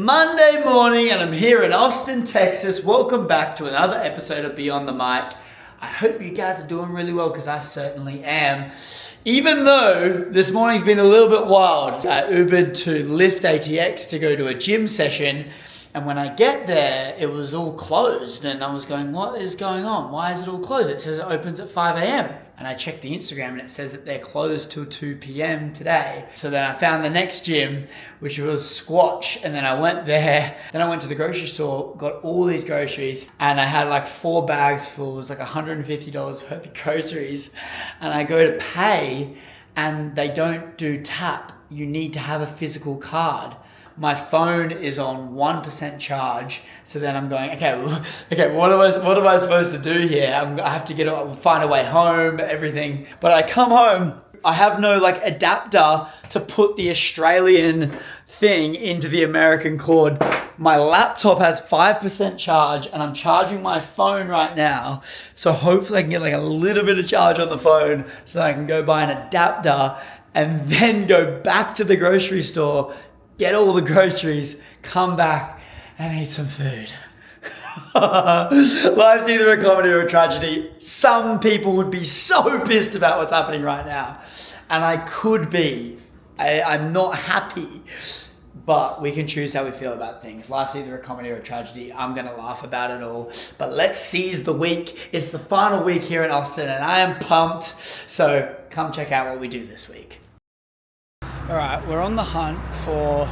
Monday morning and I'm here in Austin, Texas. Welcome back to another episode of Beyond the Mic. I hope you guys are doing really well because I certainly am. Even though this morning's been a little bit wild. I Ubered to Lyft ATX to go to a gym session, and when I get there, it was all closed and I was going, what is going on? Why is it all closed? It says it opens at 5 a.m. And I checked the Instagram and it says that they're closed till 2 p.m. today. So then I found the next gym, which was Squatch, and then I went there. Then I went to the grocery store, got all these groceries, and I had like 4 bags full. It was like $150 worth of groceries. And I go to pay and they don't do tap. You need to have a physical card. My phone is on 1% charge, so then I'm going, okay, what am I supposed to do here? I have to find a way home, everything. But I come home, I have no like adapter to put the Australian thing into the American cord. My laptop has 5% charge and I'm charging my phone right now. So hopefully I can get like a little bit of charge on the phone so that I can go buy an adapter and then go back to the grocery store, get all the groceries, come back and eat some food. Life's either a comedy or a tragedy. Some people would be so pissed about what's happening right now. And I could be. I'm not happy. But we can choose how we feel about things. Life's either a comedy or a tragedy. I'm gonna laugh about it all. But let's seize the week. It's the final week here in Austin and I am pumped. So come check out what we do this week. All right, we're on the hunt for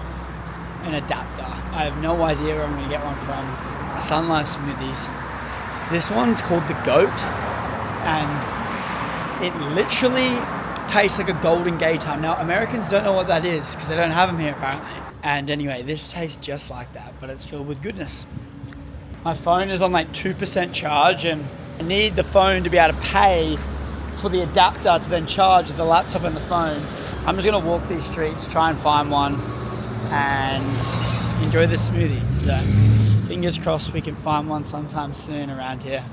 an adapter. I have no idea where I'm gonna get one from. Sun Life Smoothies. This one's called the Goat, and it literally tastes like a Golden Gay time. Now, Americans don't know what that is because they don't have them here apparently. And anyway, this tastes just like that, but it's filled with goodness. My phone is on like 2% charge, and I need the phone to be able to pay for the adapter to then charge the laptop and the phone. I'm just gonna walk these streets, try and find one, and enjoy the smoothie. So fingers crossed we can find one sometime soon around here.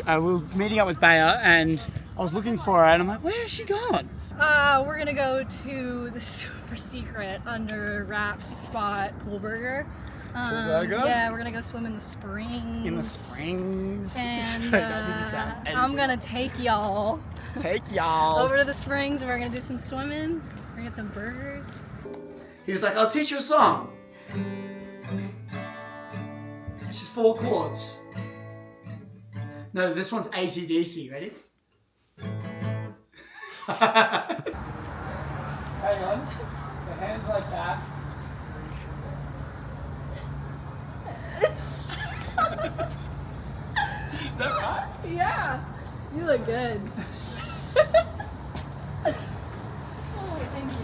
I was meeting up with Bea and I was looking for her and I'm like, where has she gone? We're gonna go to the super secret under wraps spot pool burger. Yeah, we're gonna go swim in the springs. In the springs. And I'm gonna take y'all. Over to the springs and we're gonna do some swimming. We're gonna get some burgers. He was like, I'll teach you a song. It's just 4 chords. No, this one's AC/DC. Ready? Hang on. So hands like that. Is that right? Yeah, you look good. Oh, thank you.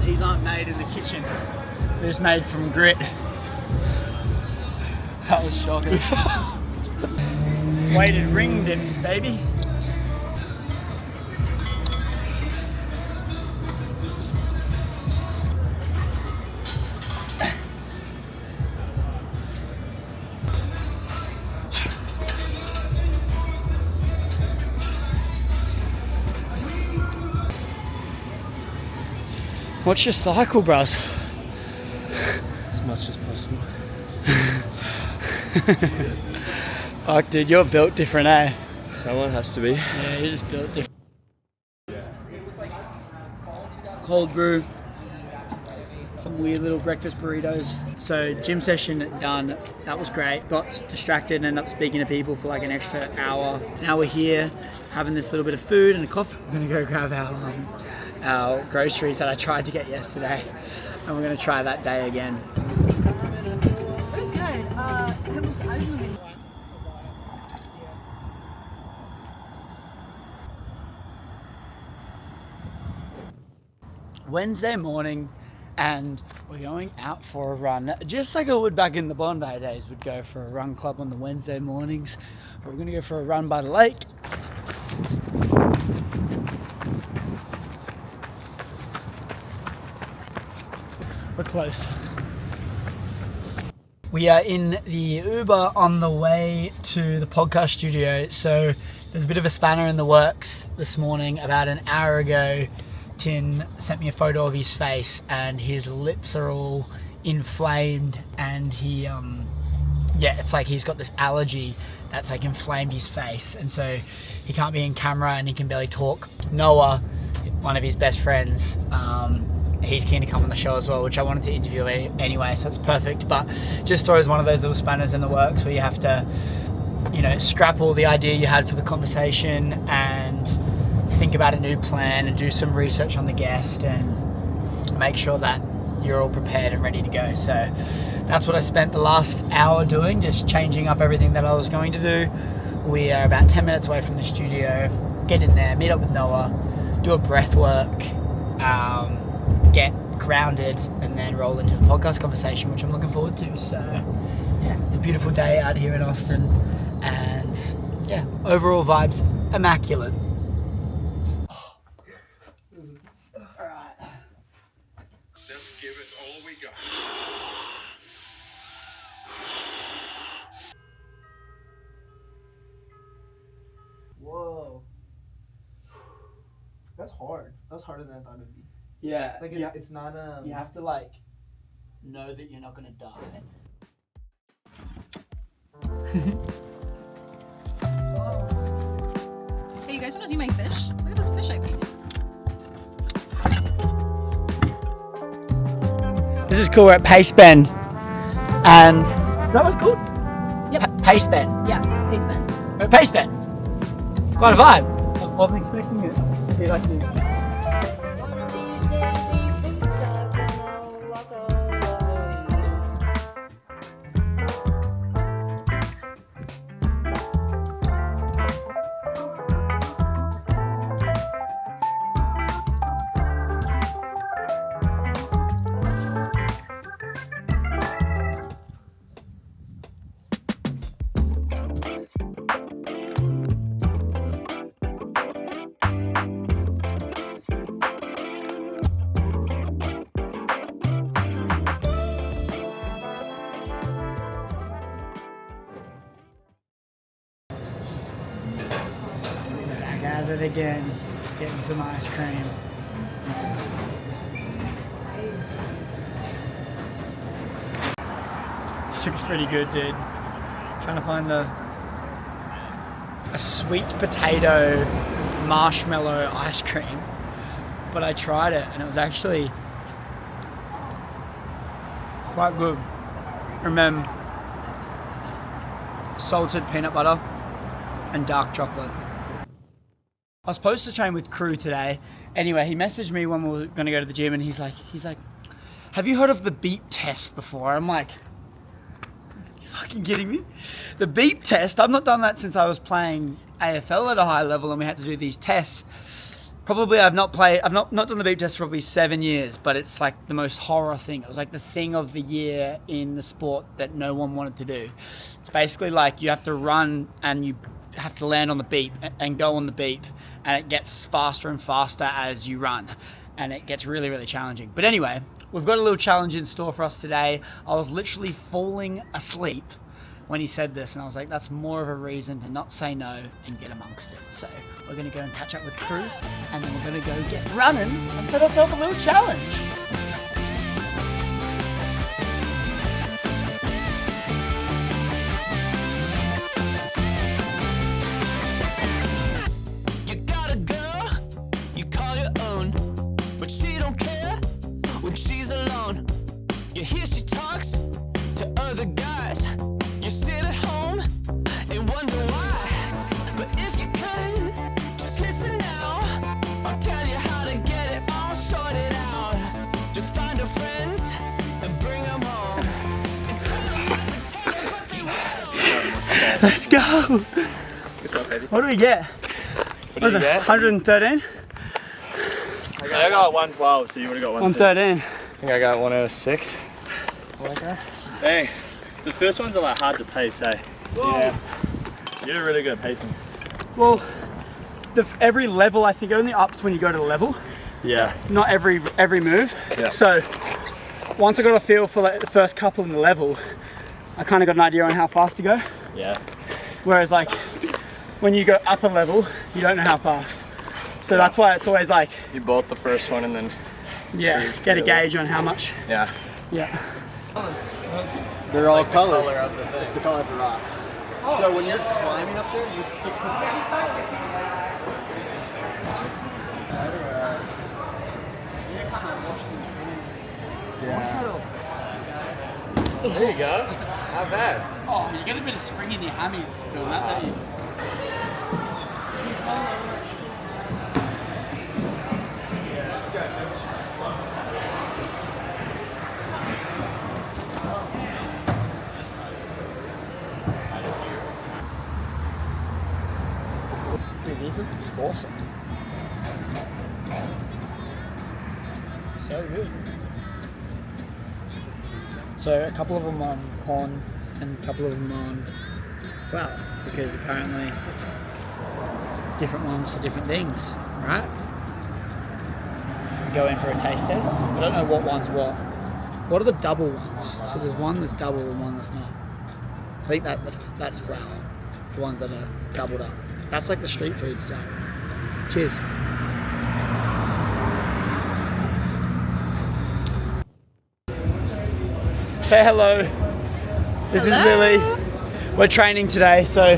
These aren't made in the kitchen. They're just made from grit. That was shocking. Weighted ring dips, baby. What's your cycle, bros? As much as possible. Fuck, dude, you're built different, eh? Someone has to be. Yeah, you're just built different. Cold brew. Some weird little breakfast burritos. So, gym session done. That was great. Got distracted and ended up speaking to people for like an extra hour. Now we're here having this little bit of food and a coffee. We're gonna go grab our groceries that I tried to get yesterday, and we're gonna try that day again. It was good. Wednesday morning, and we're going out for a run, just like I would back in the Bondi days. We'd go for a run club on the Wednesday mornings. We're gonna go for a run by the lake. We're close. We are in the Uber on the way to the podcast studio. So there's a bit of a spanner in the works this morning. About an hour ago, Tin sent me a photo of his face and his lips are all inflamed, and he it's like he's got this allergy that's like inflamed his face, and so he can't be in camera and he can barely talk. Noah, one of his best friends, he's keen to come on the show as well, which I wanted to interview anyway, so it's perfect. But just throws one of those little spanners in the works where you have to, you know, scrap all the idea you had for the conversation and think about a new plan and do some research on the guest and make sure that you're all prepared and ready to go. So that's what I spent the last hour doing, just changing up everything that I was going to do. We are about 10 minutes away from the studio. Get in there, meet up with Noah, do a breath work, get grounded, and then roll into the podcast conversation, which I'm looking forward to. So yeah, it's a beautiful day out here in Austin, and yeah, overall vibes immaculate. Alright. Let's give it all we got. Whoa. That's hard. That's harder than I thought it would be. Yeah, Like, yeah. it's not, You have to like know that you're not gonna die. Hey, you guys want to see my fish? Look at this fish I painted. This is cool. We're at Pace Bend, and is that what's called? Yep. Pace Bend. Yeah, Pace Bend. We're at Pace Bend. It's quite a vibe. I wasn't expecting it to be like this. Back at it again, getting some ice cream. This looks pretty good, dude. Trying to find a sweet potato marshmallow ice cream, but I tried it and it was actually quite good. And then salted peanut butter and dark chocolate. I was supposed to train with Crew today. Anyway, he messaged me when we were going to go to the gym, and he's like, have you heard of the beep test before? I'm like, you fucking kidding me? The beep test? I've not done that since I was playing AFL at a high level, and we had to do these tests. Probably I've not done the beep test for probably 7 years, but it's like the most horror thing. It was like the thing of the year in the sport that no one wanted to do. It's basically like you have to run and you have to land on the beep and go on the beep, and it gets faster and faster as you run, and it gets really, really challenging. But anyway, we've got a little challenge in store for us today. I was literally falling asleep when he said this, and I was like, that's more of a reason to not say no and get amongst it. So we're going to go and catch up with Crew, and then we're going to go get running and set ourselves a little challenge. You got a girl you call your own, but she don't care when she's alone. You hear she talks to other guys. You sit at home and wonder why. But if you could just listen now, I'll tell you how to get it all sorted out. Just find her friends and bring them home, and tell them not to tell you what they will. Let's go. What do we get? What was it, 113? I got 112, so you would have got 113. I think I got 1 out of 6. Dang. The first ones are like hard to pace, eh? Yeah. You're really good at pacing. Well, every level, I think, only ups when you go to the level. Yeah. Not every move. Yeah. So once I got a feel for like the first couple in the level, I kind of got an idea on how fast to go. Yeah. Whereas like when you go up a level, you don't know how fast. So that's why it's always like You bolt the first one and then get a gauge on how much. yeah. They're all colored. It's the color of the rock. So when you're climbing up there, you stick to There you go. Not bad. Oh, you get a bit of spring in your hammies doing that, don't you? Dude, these are awesome. So good. So a couple of them on corn and a couple of them on flour, because apparently different ones for different things, right? We go in for a taste test. I don't know what one's what. What are the double ones? So there's one that's double and one that's not. I think that's flour. The ones that are doubled up. That's like the street food style. Cheers. Say hello. This is Lily. We're training today, so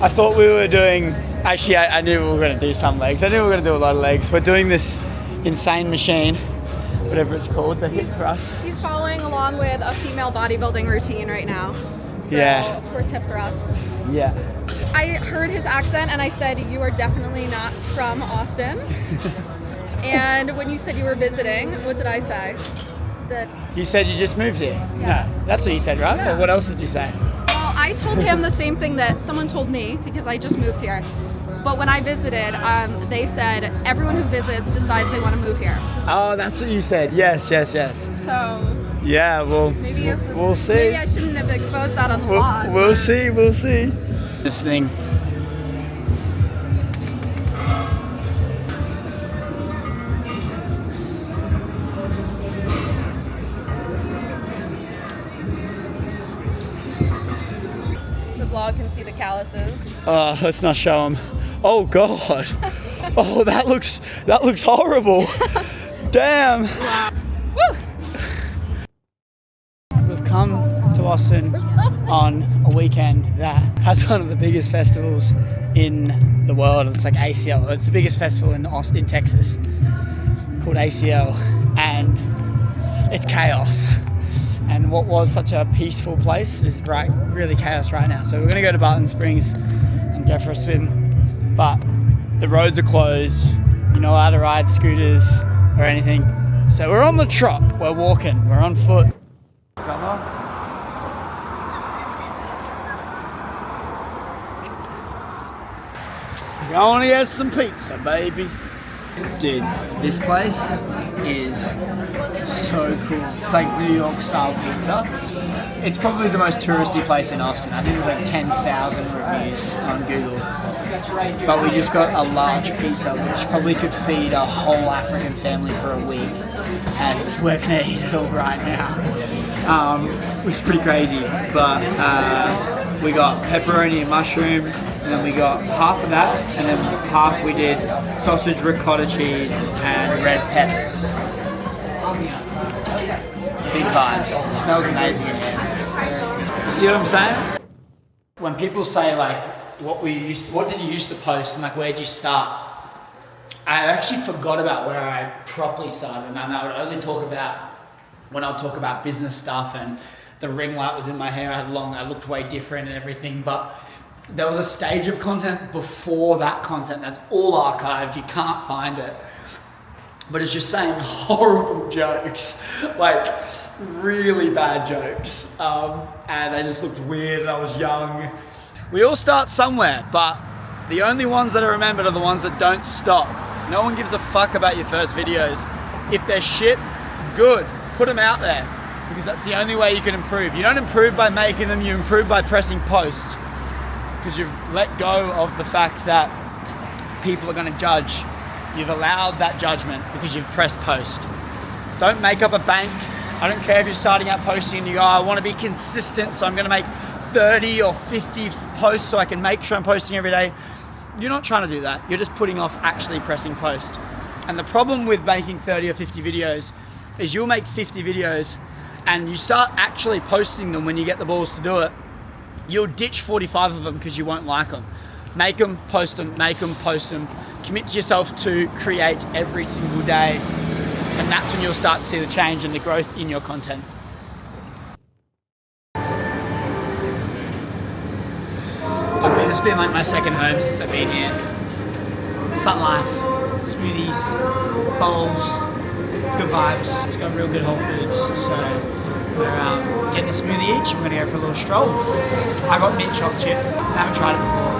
I thought we were doing, actually I knew we were going to do some legs. I knew we were going to do a lot of legs. We're doing this insane machine, whatever it's called, the hip thrust. He's following along with a female bodybuilding routine right now. So, Yeah. of course, hip thrust. Yeah. I heard his accent and I said, you are definitely not from Austin. And when you said you were visiting, what did I say? That, You said you just moved here? Yeah. No, that's what you said, right? Yeah. But what else did you say? well, I told him the same thing that someone told me because I just moved here. But when I visited, they said everyone who visits decides they want to move here. Oh, that's what you said. Yes. So Yeah, well, maybe this is, we'll see. maybe I shouldn't have exposed that on the vlog. We'll see. This thing. The vlog can see the calluses. Let's not show them. Oh God. Oh, that looks horrible. Damn. Woo! We've come to Austin on a weekend that has one of the biggest festivals in the world. It's like ACL. It's the biggest festival in Austin, Texas, called ACL, and it's chaos. And what was such a peaceful place is really chaos right now. So we're gonna go to Barton Springs and go for a swim, but the roads are closed. You're not allowed to ride scooters or anything. So we're on the trot. We're walking. We're on foot. Going to get some pizza, baby. Dude, this place is so cool. It's like New York style pizza. It's probably the most touristy place in Austin. I think there's like 10,000 reviews on Google. But we just got a large pizza, which probably could feed a whole African family for a week. And we're gonna eat it all right now, which is pretty crazy. But we got pepperoni and mushroom, and then we got half of that, and then half we did sausage, ricotta cheese, and red peppers. Big vibes. Smells amazing in here. You see what I'm saying? When people say like, what did you used to post and like where'd you start? I actually forgot about where I properly started, and I would only talk about when I would talk about business stuff, and the ring light was in my hair. I looked way different and everything, but there was a stage of content before that content that's all archived. You can't find it, but it's just saying horrible jokes, like really bad jokes, and they just looked weird. And I was young. We all start somewhere, but the only ones that are remembered are the ones that don't stop. No one gives a fuck about your first videos. If they're shit, good, put them out there, because that's the only way you can improve. You don't improve by making them, you improve by pressing post, because you've let go of the fact that people are gonna judge. You've allowed that judgment because you've pressed post. Don't make up a bank I don't care if you're starting out posting and you go, I want to be consistent, so I'm going to make 30 or 50 posts so I can make sure I'm posting every day. You're not trying to do that. You're just putting off actually pressing post. And the problem with making 30 or 50 videos is you'll make 50 videos and you start actually posting them when you get the balls to do it. You'll ditch 45 of them because you won't like them. Make them, post them, make them, post them. Commit to yourself to create every single day. And that's when you'll start to see the change and the growth in your content. Okay, it's been like my second home since I've been here. Sun life, smoothies, bowls, good vibes. It's got real good Whole Foods, so we're getting a smoothie each. We're gonna go for a little stroll. I got mint chocolate chip. Haven't tried it before.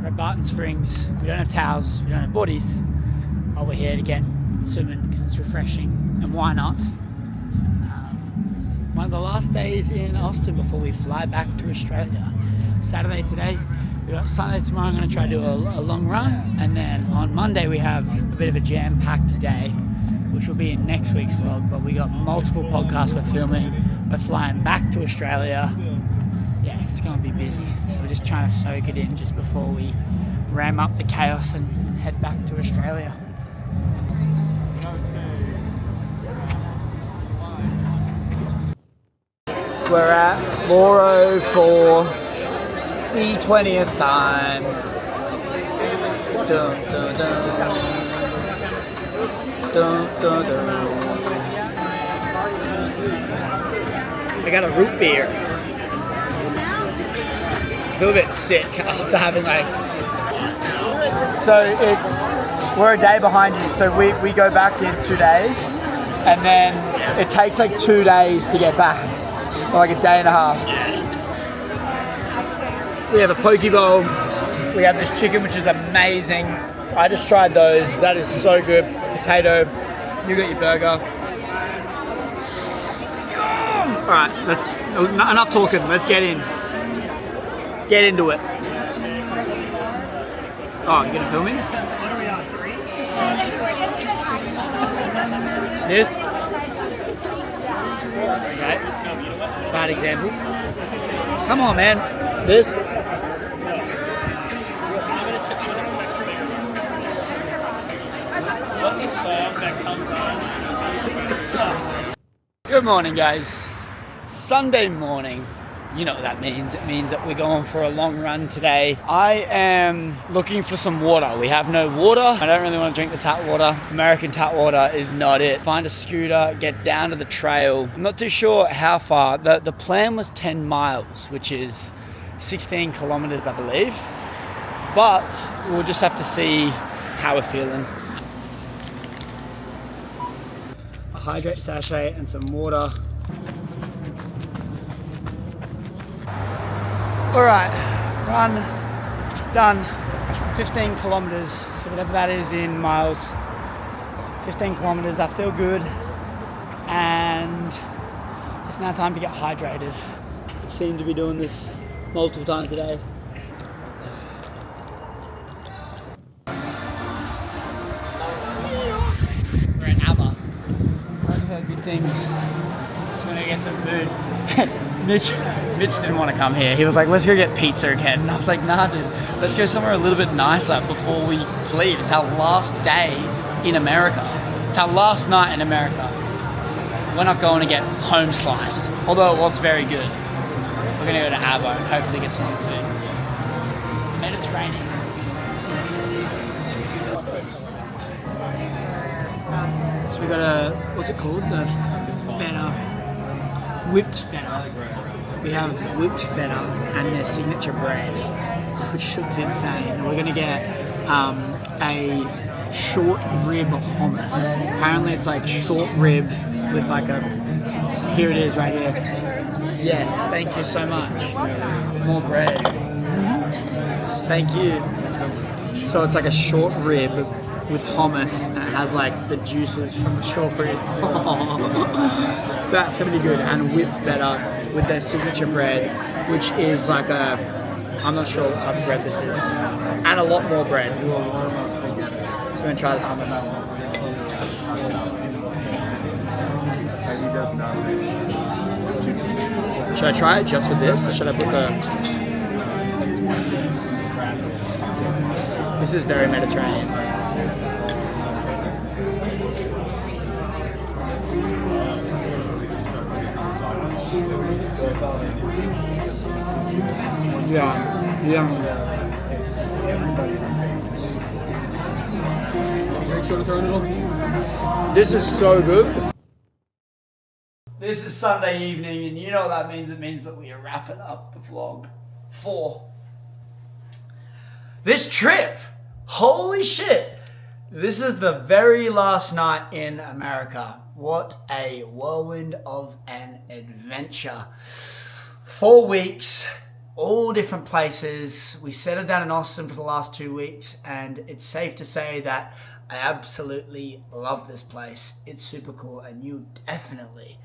We're at Barton Springs. We don't have towels. We don't have bodies. But we're here to get swimming because it's refreshing, and why not? One of the last days in Austin before we fly back to Australia. Saturday today. We got Sunday tomorrow. I'm going to try to do a long run, and then on Monday we have a bit of a jam-packed day, which will be in next week's vlog. But we got multiple podcasts we're filming. We're flying back to Australia. Yeah, it's going to be busy. So we're just trying to soak it in just before we ram up the chaos and head back to Australia. We're at Loro for the 20th time. Dun, dun, dun. Dun, dun, dun. I got a root beer. I feel a bit sick after having like... So we're a day behind you, so we go back in 2 days, and then it takes like 2 days to get back, or like a day and a half. We have a poke bowl. We have this chicken, which is amazing. I just tried those. That is so good. Potato. You got your burger. All right, enough talking. Let's get in. Get into it. Oh, you gonna film me? This. Okay. Bad example. Come on, man. This. Good morning, guys. Sunday morning. You know what that means. It means that we're going for a long run today. I am looking for some water. We have no water. I don't really want to drink the tap water. American tap water is not it. Find a scooter, get down to the trail. I'm not too sure how far. The plan was 10 miles, which is 16 kilometers, I believe. But we'll just have to see how we're feeling. A hydrate sachet and some water. All right, run, done, 15 kilometers, so whatever that is in miles, 15 kilometers, I feel good, and it's now time to get hydrated. I seem to be doing this multiple times a day. We're at ABBA. I've heard good things. I'm gonna get some food. Mitch didn't want to come here. He was like, let's go get pizza again. And I was like, nah, dude, let's go somewhere a little bit nicer before we leave. It's our last day in America. It's our last night in America. We're not going to get home slice, although it was very good. We're going to go to ABBA and hopefully get some more food. Mediterranean. So we got a, what's it called? The feta. Whipped feta. We have whipped feta and their signature bread, which looks insane. We're gonna get a short rib hummus. Apparently it's like short rib with like a, here it is right here. Yes, thank you so much. More bread. Thank you. So it's like a short rib with hummus, and it has like the juices from the short rib. That's gonna be good. And whipped feta with their signature bread, which is like a, I'm not sure what type of bread this is, and a lot more bread. So we're gonna try this hummus. Should I try it just with this, or should I put the... This is very Mediterranean. Yeah. This is so good. This is Sunday evening, and you know what that means? It means that we are wrapping up the vlog for this trip. Holy shit. This is the very last night in America. What a whirlwind of an adventure. 4 weeks, all different places. We settled down in Austin for the last 2 weeks, and it's safe to say that I absolutely love this place. It's super cool, and you definitely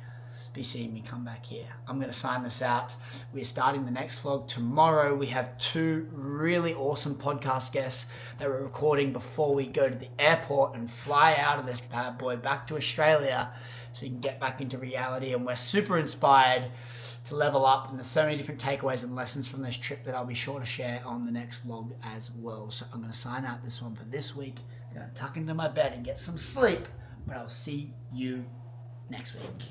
be seeing me come back here. I'm going to sign this out. We're starting the next vlog tomorrow. We have 2 really awesome podcast guests that we're recording before we go to the airport and fly out of this bad boy back to Australia so we can get back into reality. And we're super inspired to level up, and there's so many different takeaways and lessons from this trip that I'll be sure to share on the next vlog as well. So I'm going to sign out this one for this week. I'm going to tuck into my bed and get some sleep, but I'll see you next week.